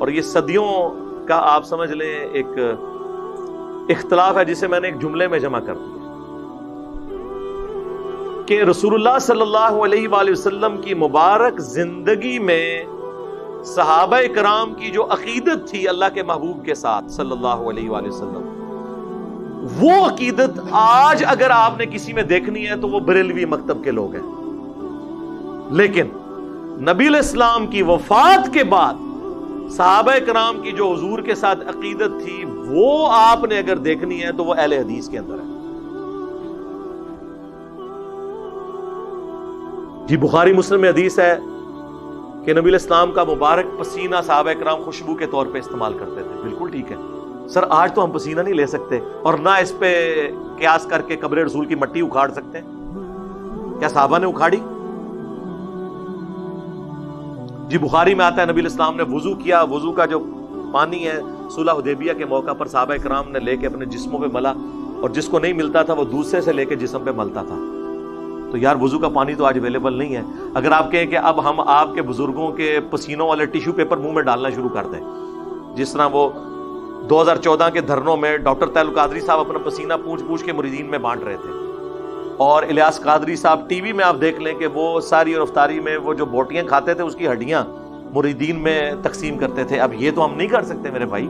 اور یہ صدیوں کا آپ سمجھ لیں ایک اختلاف ہے جسے میں نے ایک جملے میں جمع کر دیا کہ رسول اللہ صلی اللہ علیہ وآلہ وسلم کی مبارک زندگی میں صحابہ کرام کی جو عقیدت تھی اللہ کے محبوب کے ساتھ صلی اللہ علیہ وآلہ وسلم، وہ عقیدت آج اگر آپ نے کسی میں دیکھنی ہے تو وہ بریلوی مکتب کے لوگ ہیں. لیکن نبی علیہ السلام کی وفات کے بعد صحابہ کرام کی جو حضور کے ساتھ عقیدت تھی وہ آپ نے اگر دیکھنی ہے تو وہ اہل حدیث کے اندر ہے. جی بخاری مسلم میں حدیث ہے کہ نبی علیہ السلام کا مبارک پسینہ صحابہ کرام خوشبو کے طور پہ استعمال کرتے تھے. بالکل ٹھیک ہے سر، آج تو ہم پسینہ نہیں لے سکتے اور نہ اس پہ قیاس کر کے قبر رسول کی مٹی اکھاڑ سکتے. کیا صحابہ نے اکھاڑی؟ جی بخاری میں آتا ہے نبی علیہ السلام نے وضو کیا، وضو کا جو پانی ہے صلح حدیبیہ کے موقع پر صحابہ کرام نے لے کے اپنے جسموں پہ ملا، اور جس کو نہیں ملتا تھا وہ دوسرے سے لے کے جسم پہ ملتا تھا. تو یار وضو کا پانی تو آج اویلیبل نہیں ہے. اگر آپ کہیں کہ اب ہم آپ کے بزرگوں کے پسینوں والے ٹیشو پیپر منہ میں ڈالنا شروع کر دیں، جس طرح وہ 2014 کے دھرنوں میں ڈاکٹر طیل قادری صاحب اپنا پسینہ پوچھ پوچھ کے مریدین میں بانٹ رہے تھے، اور الیاس قادری صاحب ٹی وی میں آپ دیکھ لیں کہ وہ ساری اور افطاری میں وہ جو بوٹیاں کھاتے تھے اس کی ہڈیاں مریدین میں تقسیم کرتے تھے. اب یہ تو ہم نہیں کر سکتے میرے بھائی.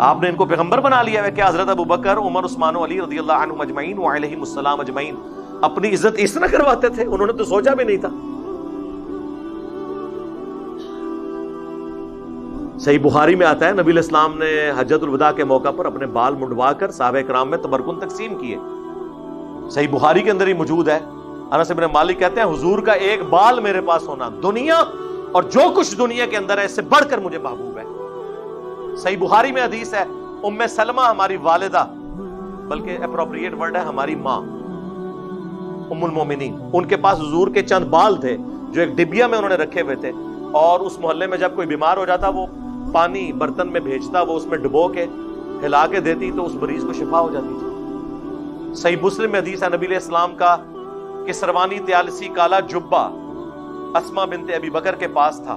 آپ نے ان کو پیغمبر بنا لیا ہے. کیا حضرت ابوبکر، عمر، عثمان و علی رضی اللہ عنہم اجمعین وعلیہم السلام اجمعین اپنی عزت اس طرح کرواتے تھے؟ انہوں نے تو سوچا بھی نہیں تھا. صحیح بخاری میں آتا ہے نبی علیہ السلام نے حجۃ الوداع کے موقع پر اپنے بال منڈوا کر صحابہ کرام میں تبرکن تقسیم کیے. صحیح بخاری کے اندر ہی موجود ہے. انس بن مالک کہتے ہیں حضور کا ایک بال میرے پاس ہونا دنیا اور جو کچھ دنیا کے اندر ہے اس سے بڑھ کر مجھے محبوب ہے. صحیح بخاری میں حدیث ہے ام سلمہ ہماری والدہ، بلکہ اپروپریٹ ورڈ ہے ہماری ماں ام المومنین، ان کے پاس حضور کے چند بال تھے جو ایک ڈبیا میں انہوں نے رکھے ہوئے تھے، اور اس محلے میں جب کوئی بیمار ہو جاتا وہ پانی برتن میں بھیجتا، وہ اس میں ڈبو کے ہلا کے دیتی تو اس مریض کو شفا ہو جاتی تھی. صحیح مسلم میں حدیث ہے نبی علیہ السلام کا کسروانی طیالسی کالا جبہ اسما بنت ابی بکر کے پاس تھا،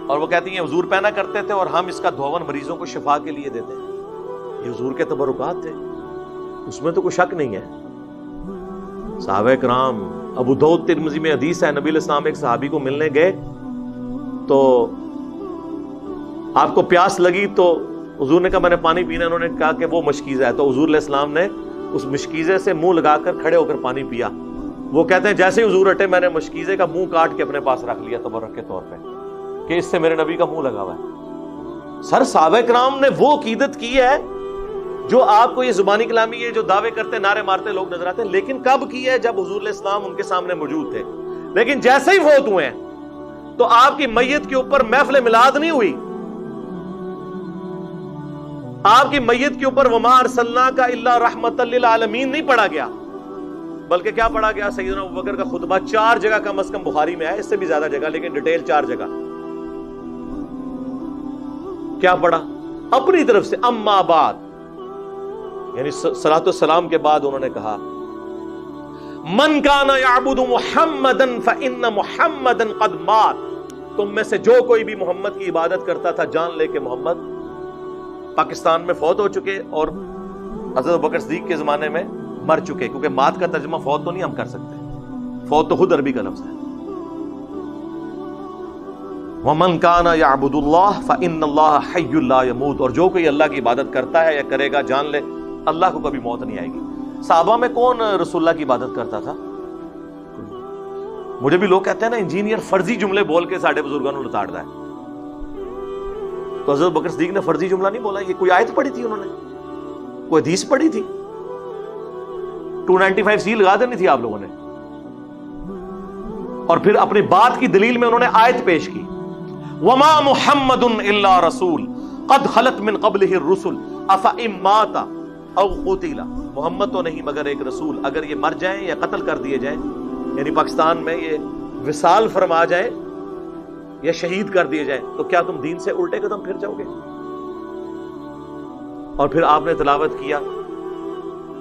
اور وہ کہتی ہیں حضور پہنا کرتے تھے اور ہم اس کا دھون مریضوں کو شفا کے لیے دیتے ہیں. یہ حضور کے تبرکات تھے، اس میں تو کوئی شک نہیں ہے. صحابہ کرام، ابو داؤد ترمذی میں حدیث ہے نبی علیہ السلام ایک صحابی کو ملنے گئے تو آپ کو پیاس لگی تو حضور نے کہا میں نے پانی پینا. انہوں نے کہا کہ وہ مشکیزہ ہے، تو حضور علیہ السلام نے اس مشکیزے سے منہ لگا کر کھڑے ہو کر پانی پیا. وہ کہتے ہیں جیسے ہی حضور ہٹے میں نے مشکیزے کا منہ کاٹ کے اپنے پاس رکھ لیا تبرک کے طور پہ کہ اس سے میرے نبی کا منہ لگا ہوا ہے. سر صحابہ کرام نے وہ عقیدت کی ہے جو آپ کو یہ زبانی کلامی یہ جو دعوے کرتے نعرے مارتے لوگ نظر آتے ہیں، لیکن کب کی ہے؟ جب حضور علیہ السلام ان کے سامنے موجود تھے. لیکن جیسے ہی فوت ہوئے ہیں تو آپ کی میت کے اوپر محفل میلاد نہیں ہوئی، آپ کی میت کے اوپر وما ارسلناک الا رحمۃ للعالمین نہیں پڑھا گیا، بلکہ کیا پڑھا گیا؟ سیدنا ابوبکر کا خطبہ 4 جگہ کم از کم بخاری میں ہے، اس سے بھی زیادہ جگہ لیکن ڈیٹیل 4 جگہ. کیا پڑھا؟ اپنی طرف سے اما بعد، یعنی صلاۃ والسلام کے بعد انہوں نے کہا من کان یعبد محمدا فان محمدا قد مات. تم میں سے جو کوئی بھی محمد کی عبادت کرتا تھا جان لے کہ محمد پاکستان میں فوت ہو چکے اور حضرت ابوبکر صدیق کے زمانے میں مر چکے، کیونکہ مات کا ترجمہ فوت تو نہیں ہم کر سکتے، فوت تو خود عربی کا لفظ ہے. ومن کان یعبد اللہ فان اللہ حی لا یموت. اور جو کوئی اللہ کی عبادت کرتا ہے یا کرے گا جان لے اللہ کو کبھی موت نہیں آئے گی. صحابہ میں کون رسول اللہ کی عبادت کرتا تھا؟ مجھے بھی لوگ کہتے ہیں نا انجینئر فرضی جملے بول کے ساڈے بزرگوں نے لتاڑتا ہے. تو حضرت بکر صدیق نے فرضی جملہ نہیں بولا، یہ کوئی آیت پڑھی تھی انہوں نے، کوئی حدیث پڑھی تھی؟ 295 سی لگا دینی تھی آپ لوگوں نے. اور پھر اپنی بات کی دلیل میں انہوں نے آیت پیش کی وما محمد الا رسول قد خلت من قبلہ الرسل افئن مات او قتل. محمد تو نہیں مگر ایک رسول، اگر یہ مر جائیں یا قتل کر دیے جائیں، یعنی پاکستان میں یہ وصال فرما جائیں یا شہید کر دیے جائیں، تو کیا تم دین سے الٹے قدم پھر جاؤ گے؟ اور پھر آپ نے تلاوت کیا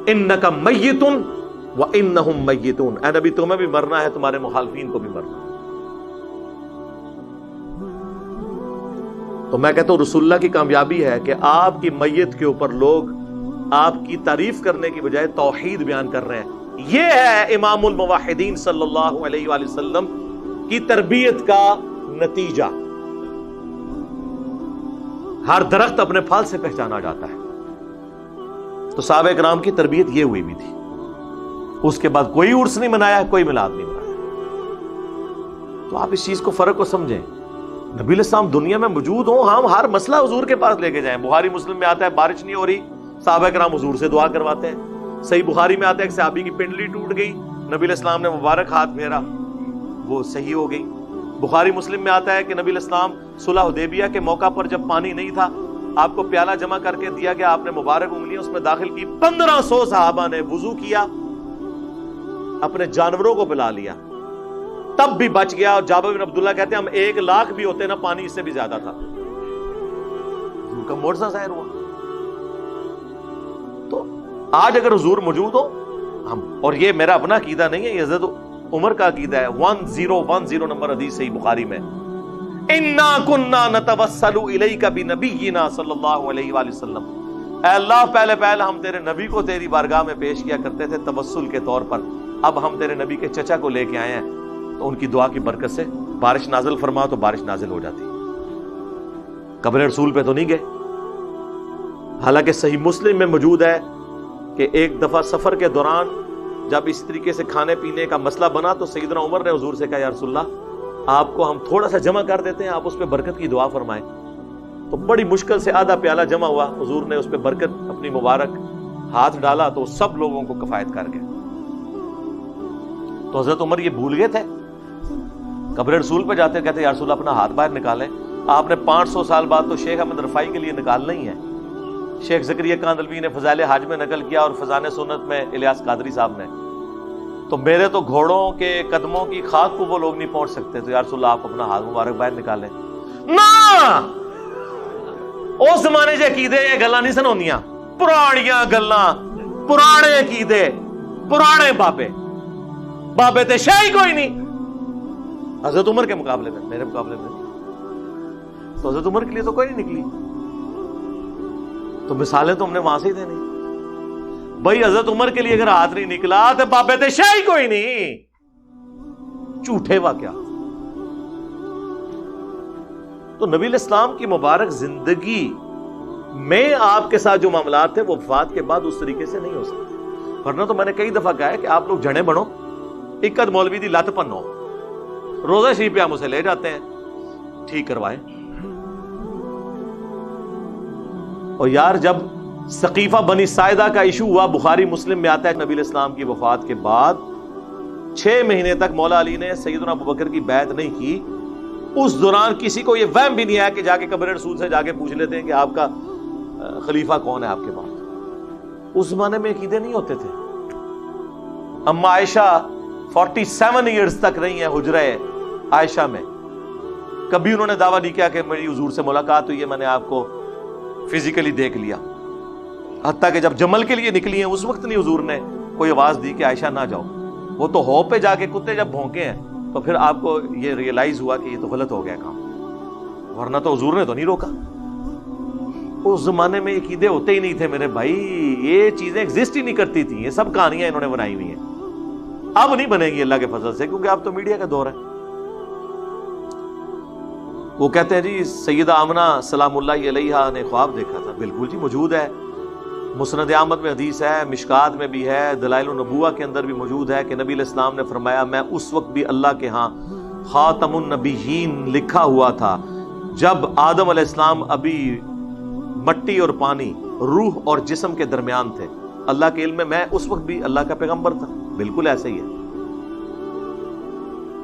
انک میت وانہم میتون. اے نبی تمہیں بھی مرنا ہے، تمہارے مخالفین کو بھی مرنا ہے. تو میں کہتا ہوں رسول اللہ کی کامیابی ہے کہ آپ کی میت کے اوپر لوگ آپ کی تعریف کرنے کی بجائے توحید بیان کر رہے ہیں. یہ ہے امام الموحدین صلی اللہ علیہ وآلہ وسلم کی تربیت کا نتیجہ. ہر درخت اپنے پھل سے پہچانا جاتا ہے. تو صحابہ کرام کی تربیت یہ ہوئی بھی تھی. اس کے بعد کوئی عرس نہیں منایا, کوئی میلاد نہیں منایا. تو آپ اس چیز کو فرق کو سمجھیں. نبی علیہ السلام دنیا میں موجود ہوں, ہم ہر مسئلہ حضور کے پاس لے کے جائیں. بخاری مسلم میں آتا ہے بارش نہیں ہو رہی, صحابہ کرام حضور سے دعا کرواتے ہیں. صحیح بخاری میں آتا ہے ایک صحابی کی پنڈلی ٹوٹ گئی, نبی علیہ السلام نے مبارک ہاتھ پھیرا, وہ صحیح ہو گئی. بخاری مسلم میں آتا ہے کہ نبی علیہ السلام صلح حدیبیہ کے موقع پر جب پانی نہیں تھا, آپ کو پیالہ جمع کر کے دیا گیا, آپ نے مبارک انگلیاں اس میں داخل کی, 1500 صحابہ نے وضو کیا, اپنے جانوروں کو پلا لیا, تب بھی بچ گیا. اور جابر بن عبداللہ کہتے ہیں ہم 1,00,000 بھی ہوتے نا, پانی اس سے بھی زیادہ تھا. حضور کا معجزہ ظاہر ہوا. تو آج اگر حضور موجود ہو ہم, اور یہ میرا اپنا عقیدہ نہیں ہے, یہ حضرت عمر کا عقیدہ ہے. 1010 نمبر حدیث صحیح بخاری میں, انا کننا نتوسل الیک بنبینا صلی اللہ علیہ وآلہ وسلم, اے اللہ پہلے ہم تیرے نبی کو تیری بارگاہ میں پیش کیا کرتے تھے توسل کے طور پر, اب ہم تیرے نبی کے چچا کو لے کے آئے ہیں, تو ان کی دعا کی برکت سے بارش نازل فرما, تو بارش نازل ہو جاتی. قبر رسول پہ تو نہیں گئے. حالانکہ صحیح مسلم میں موجود ہے کہ ایک دفعہ سفر کے دوران جب اس طریقے سے کھانے پینے کا مسئلہ بنا, تو سیدنا عمر نے حضور سے کہا یا رسول اللہ آپ کو ہم تھوڑا سا جمع کر دیتے ہیں, آپ اس پہ برکت کی دعا فرمائیں. تو بڑی مشکل سے آدھا پیالہ جمع ہوا, حضور نے اس پہ برکت اپنی مبارک ہاتھ ڈالا تو سب لوگوں کو کفایت کر گئے. تو حضرت عمر یہ بھول گئے تھے, قبر رسول پہ جاتے کہتے یا رسول اللہ اپنا ہاتھ باہر نکالیں. آپ نے 500 سال بعد تو شیخ احمد رفاعی کے لیے نکالنا ہی ہے. شیخ زکریا کاندلوی نے فضائل حج میں نقل کیا, اور فضائل سنت میں الیاس قادری صاحب نے. تو میرے تو گھوڑوں کے قدموں کی خاک کو وہ لوگ نہیں پہنچ سکتے, تو یا رسول اللہ آپ اپنا ہاتھ مبارک باہر نکالیں. نہ اس زمانے سے عقیدے یہ گلاں نہیں سن ہوندیاں, پرانیاں گلاں, پرانے عقیدے, پرانے بابے تے شاہی کوئی نہیں. حضرت عمر کے مقابلے میں, میرے مقابلے میں تو حضرت عمر کے لیے تو کوئی نہیں نکلی. تو مثالیں تو ہم نے وہاں سے ہی دینی. بھائی حضرت عمر کے لیے اگر ہاتھ نہیں نکلا تو بابے تے شاہی کوئی نہیں. جھوٹے واقعہ. تو نبی علیہ السلام کی مبارک زندگی میں آپ کے ساتھ جو معاملات تھے وہ وفات کے بعد اس طریقے سے نہیں ہو سکتے. ورنہ تو میں نے کئی دفعہ کہا ہے کہ آپ لوگ جھڑے بنو, اکد مولوی دی لت پنو, روزہ شریف پہ ہم اسے لے جاتے ہیں, ٹھیک کروائیں. اور یار جب سقیفہ بنی ساعدہ کا ایشو ہوا, بخاری مسلم میں آتا ہے نبی علیہ السلام کی وفات کے بعد 6 مہینے تک مولا علی نے سیدنا ابوبکر کی بیعت نہیں کی. اس دوران کسی کو یہ وہم بھی نہیں آیا کہ جا کے قبر رسول سے جا کے پوچھ لیتے ہیں کہ آپ کا خلیفہ کون ہے آپ کے بعد. اس زمانے میں عقیدے نہیں ہوتے تھے. اما عائشہ 47 ایئرز تک رہی ہیں حجرہ عائشہ میں, کبھی انہوں نے دعویٰ نہیں کیا کہ میری حضور سے ملاقات ہوئی ہے, میں نے آپ کو فزیکلی دیکھ لیا. حتیٰ کہ جب جمل کے لیے نکلی ہیں اس وقت نہیں حضور نے کوئی آواز دی کہ عائشہ نہ جاؤ. وہ تو ہو پہ جا کے کتے جب بھونکے ہیں تو پھر آپ کو یہ ریئلائز ہوا کہ یہ تو غلط ہو گیا کام, ورنہ تو حضور نے تو نہیں روکا. اس زمانے میں عقیدے ہوتے ہی نہیں تھے میرے بھائی, یہ چیزیں ایگزسٹ ہی نہیں کرتی تھیں. یہ سب کہانیاں انہوں نے بنائی ہوئی ہیں, اب نہیں بنے گی اللہ کے فضل سے, کیونکہ اب تو میڈیا کا دور ہے. وہ کہتے ہیں جی سیدہ آمنہ سلام اللہ علیہا نے خواب دیکھا تھا. بالکل جی موجود ہے, مسند احمد میں حدیث ہے, مشکات میں بھی ہے, دلائل النبوہ کے اندر بھی موجود ہے کہ نبی علیہ السلام نے فرمایا میں اس وقت بھی اللہ کے ہاں خاتم النبیین لکھا ہوا تھا جب آدم علیہ السلام ابھی مٹی اور پانی, روح اور جسم کے درمیان تھے. اللہ کے علم میں اس وقت بھی اللہ کا پیغمبر تھا. بالکل ایسے ہی ہے.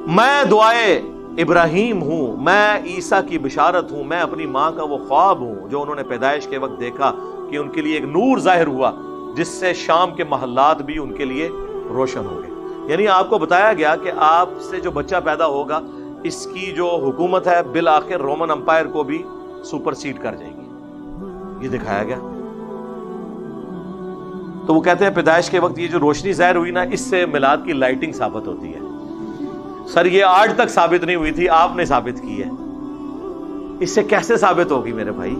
میں دعائے ابراہیم ہوں, میں عیسیٰ کی بشارت ہوں, میں اپنی ماں کا وہ خواب ہوں جو انہوں نے پیدائش کے وقت دیکھا کہ ان کے لیے ایک نور ظاہر ہوا جس سے شام کے محلات بھی ان کے لیے روشن ہو گئے. یعنی آپ کو بتایا گیا کہ آپ سے جو بچہ پیدا ہوگا اس کی جو حکومت ہے بالآخر رومن امپائر کو بھی سپر سیڈ کر جائے گی. یہ دکھایا گیا. تو وہ کہتے ہیں پیدائش کے وقت یہ جو روشنی ظاہر ہوئی نا, اس سے میلاد کی لائٹنگ ثابت ہوتی ہے. سر یہ آج تک ثابت نہیں ہوئی تھی, آپ نے ثابت کی ہے. اس سے کیسے ثابت ہوگی میرے بھائی؟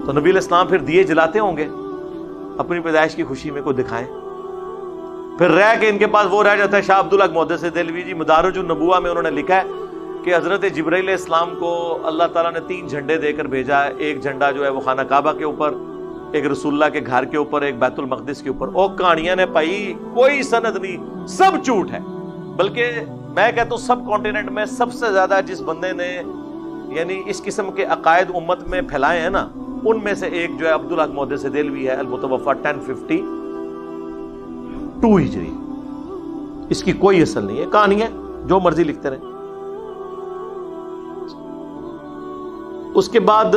تو نبی علیہ السلام پھر دیے جلاتے ہوں گے اپنی پیدائش کی خوشی میں، کو دکھائیں. پھر رہ کے ان کے پاس وہ رہ جاتا ہے. شاہ عبدالحق محدث دہلوی جی مدارج النبوہ میں انہوں نے لکھا ہے کہ حضرت جبرائیل علیہ السلام کو اللہ تعالیٰ نے 3 جھنڈے دے کر بھیجا ہے. ایک جھنڈا جو ہے وہ خانہ کعبہ کے اوپر، ایک رسول اللہ کے گھر کے اوپر، ایک بیت المقدس کے اوپر. اور کہانیاں نے پائی کوئی سند نہیں، سب جھوٹ ہے. بلکہ میں کہتا ہوں سب کانٹیننٹ میں سب سے زیادہ جس بندے نے یعنی اس قسم کے عقائد امت میں پھیلائے ہیں نا، ان میں سے ایک جو ہے عبدالحق محدث دہلوی ہے، المتوفی 1052 ہجری. اس کی کوئی اصل نہیں ہے، کہانیاں جو مرضی لکھتے رہے. اس کے بعد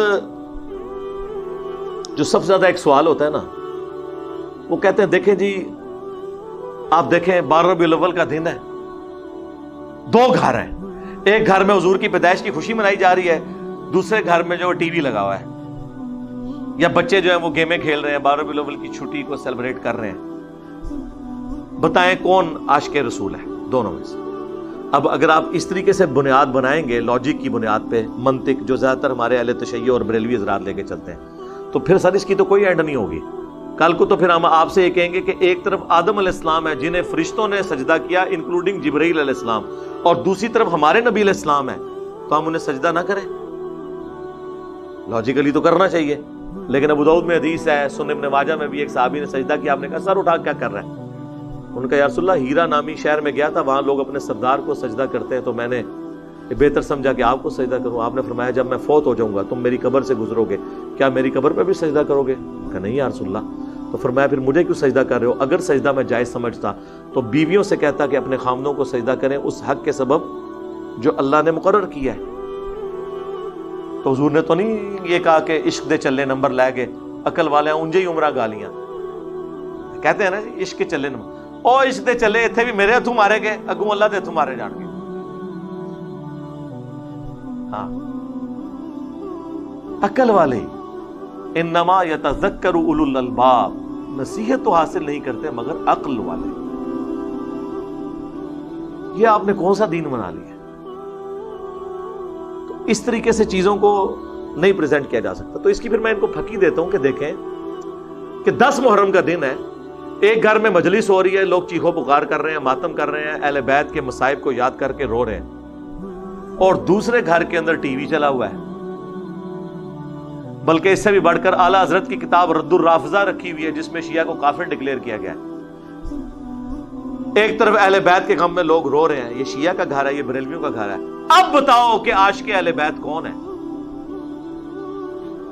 جو سب سے زیادہ ایک سوال ہوتا ہے نا، وہ کہتے ہیں دیکھیں جی آپ دیکھیں 12 ربیع الاول کا دن ہے، 2 گھر ہیں. ایک گھر میں حضور کی پیدائش کی خوشی منائی جا رہی ہے، دوسرے گھر میں جو ٹی وی لگا ہوا ہے، یا بچے جو ہیں وہ گیمیں کھیل رہے ہیں، 12 ربیع الاول کی چھٹی کو سیلیبریٹ کر رہے ہیں. بتائیں کون عاشق رسول ہے دونوں میں سے؟ اب اگر آپ اس طریقے سے بنیاد بنائیں گے، لاجک کی بنیاد پہ، منطق جو زیادہ تر ہمارے اہل تشیع اور بریلوی حضرات لے کے چلتے ہیں، تو پھر سر اس کی تو کوئی اینڈ نہیں ہوگی. کل کو تو پھر ہم آپ سے یہ کہیں گے کہ ایک طرف آدم علیہ السلام ہے جنہیں فرشتوں نے سجدہ کیا انکلوڈنگ جبرائیل علیہ السلام، اور دوسری طرف ہمارے نبی علیہ السلام ہے، تو ہم انہیں سجدہ نہ کریں؟ لاجیکلی تو کرنا چاہیے. لیکن ابو داؤد میں حدیث ہے، سنن ابن ماجہ میں بھی ایک صحابی نے سجدہ کیا. آپ نے کہا سر اٹھا کیا کر رہا ہے؟ ان کا یا رسول اللہ ہیرا نامی شہر میں گیا تھا، وہاں لوگ اپنے سردار کو سجدہ کرتے ہیں، تو میں نے بہتر سمجھا کہ آپ کو سجدہ کروں. آپ نے فرمایا جب میں فوت ہو جاؤں گا تم میری قبر سے گزرو گے، کیا میری قبر پہ بھی سجدہ کرو گے؟ کہ نہیں یا رسول اللہ. تو فرمایا پھر مجھے کیوں سجدہ کر رہے ہو؟ اگر سجدہ میں جائز سمجھتا تو بیویوں سے کہتا کہ اپنے خامدوں کو سجدہ کریں اس حق کے سبب جو اللہ نے مقرر کیا ہے. تو حضور نے تو نہیں یہ کہا کہ عشق دے چلے نمبر لے گئے، عقل والے انجے ہی عمرہ گالیاں کہتے ہیں نا جی، عشق کے چلے نمبر. او عشق دے چلے اتنے بھی میرے ہاتھوں مارے گئے، اگوں اللہ دے ہاتھوں مارے جان گے. ہاں عقل والے انما یتذکر اولو الالباب، نصیحت تو حاصل نہیں کرتے مگر عقل والے. یہ آپ نے کون سا دین بنا لیا؟ تو اس طریقے سے چیزوں کو نہیں پریزنٹ کیا جا سکتا. تو اس کی پھر میں ان کو پھکی دیتا ہوں کہ دیکھیں کہ 10 محرم کا دن ہے، ایک گھر میں مجلس ہو رہی ہے، لوگ چیخو پکار کر رہے ہیں، ماتم کر رہے ہیں، اہل بیت کے مصائب کو یاد کر کے رو رہے ہیں، اور دوسرے گھر کے اندر ٹی وی چلا ہوا ہے. بلکہ اس سے بھی بڑھ کر اعلیٰ حضرت کی کتاب رد الرافضہ رکھی ہوئی ہے جس میں شیعہ کو کافر ڈکلیئر کیا گیا ہے. ایک طرف اہل بیت کے غم میں لوگ رو رہے ہیں، یہ شیعہ کا گھر ہے، یہ بریلویوں کا گھر ہے. اب بتاؤ کہ عاشق اہل بیت کون ہے؟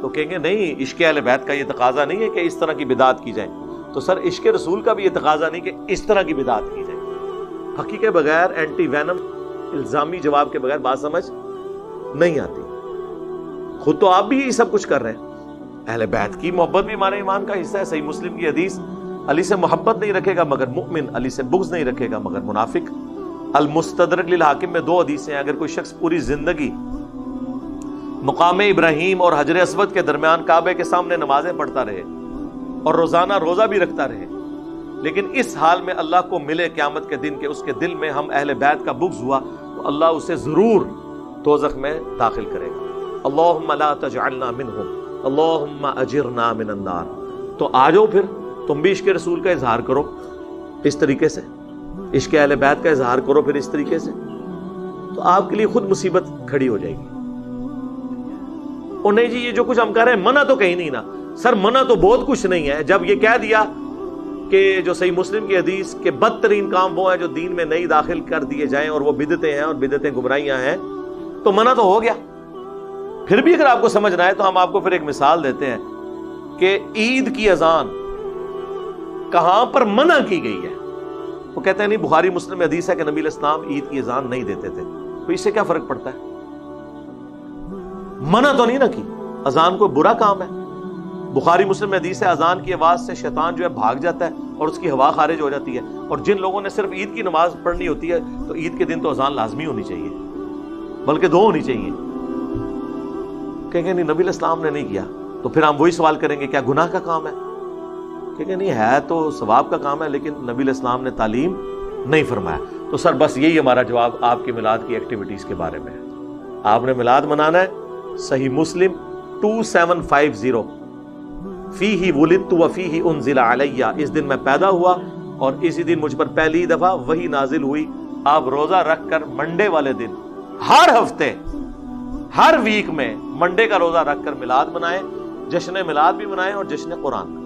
تو کہیں گے نہیں، عشق اہل بیت کا یہ تقاضا نہیں ہے کہ اس طرح کی بدعت کی جائے. تو سر عشق رسول کا بھی یہ تقاضا نہیں کہ اس طرح کی بدعت کی جائے. حقیقت کے بغیر، اینٹی وینم الزامی جواب کے بغیر بات سمجھ نہیں آتی. خود تو آپ بھی یہی سب کچھ کر رہے ہیں. اہل بیت کی محبت بھی ہمارے ایمان کا حصہ ہے. صحیح مسلم کی حدیث، علی سے محبت نہیں رکھے گا مگر مؤمن، علی سے بغض نہیں رکھے گا مگر منافق. المستدرک للحاکم میں 2 حدیثیں ہیں. اگر کوئی شخص پوری زندگی مقام ابراہیم اور حجر اسود کے درمیان کعبے کے سامنے نمازیں پڑھتا رہے اور روزانہ روزہ بھی رکھتا رہے، لیکن اس حال میں اللہ کو ملے قیامت کے دن کہ اس کے دل میں ہم اہل بیت کا بغض ہوا، تو اللہ اسے ضرور دوزخ میں داخل کرے گا. اللہم لا تجعلنا منہم اللہم اجرنا من النار. تو آ جاؤ پھر تم بھی عشق رسول کا اظہار کرو اس طریقے سے، عشق اہل بیت کا اظہار کرو پھر اس طریقے سے، تو آپ کے لیے خود مصیبت کھڑی ہو جائے گی. اور نہیں جی یہ جو کچھ ہم کر رہے ہیں منع تو کہیں نہیں نا. سر منع تو بہت کچھ نہیں ہے. جب یہ کہہ دیا کہ جو صحیح مسلم کی حدیث کہ بدترین کام وہ ہیں جو دین میں نہیں داخل کر دیے جائیں اور وہ بدعتیں ہیں اور بدعتیں گمراہیاں ہیں، تو منع تو ہو گیا. پھر بھی اگر آپ کو سمجھنا ہے تو ہم آپ کو پھر ایک مثال دیتے ہیں کہ عید کی اذان کہاں پر منع کی گئی ہے. وہ کہتے ہیں نہیں بخاری مسلم میں حدیث ہے کہ نبی علیہ السلام عید کی اذان نہیں دیتے تھے. تو اس سے کیا فرق پڑتا ہے؟ منع تو نہیں نہ کی. اذان کوئی برا کام ہے. بخاری مسلم میں حدیث ہے اذان کی آواز سے شیطان جو ہے بھاگ جاتا ہے اور اس کی ہوا خارج ہو جاتی ہے. اور جن لوگوں نے صرف عید کی نماز پڑھنی ہوتی ہے تو عید کے دن تو اذان لازمی ہونی چاہیے، بلکہ 2 ہونی چاہیے. کہیں گے نہیں نبی علیہ السلام نے نہیں کیا. تو پھر ہم وہی سوال کریں گے کیا گناہ کا کام ہے؟ کہیں گے نہیں ہے تو ثواب کا کام ہے، لیکن نبی علیہ السلام نے تعلیم نہیں فرمایا. تو سر بس یہی ہمارا جواب آپ کی میلاد کی ایکٹیویٹیز کے بارے میں ہے. آپ نے میلاد منانا ہے صحیح مسلم 2750، فیہ ولدت وفیہ انزل علیہ، اس دن میں پیدا ہوا اور اسی دن مجھ پر پہلی دفعہ وحی نازل ہوئی۔ آپ روزہ رکھ کر منڈے والے دن ہر ہفتے ہر ویک میں منڈے کا روزہ رکھ کر میلاد منائیں، جشن میلاد بھی منائیں اور جشن قرآن۔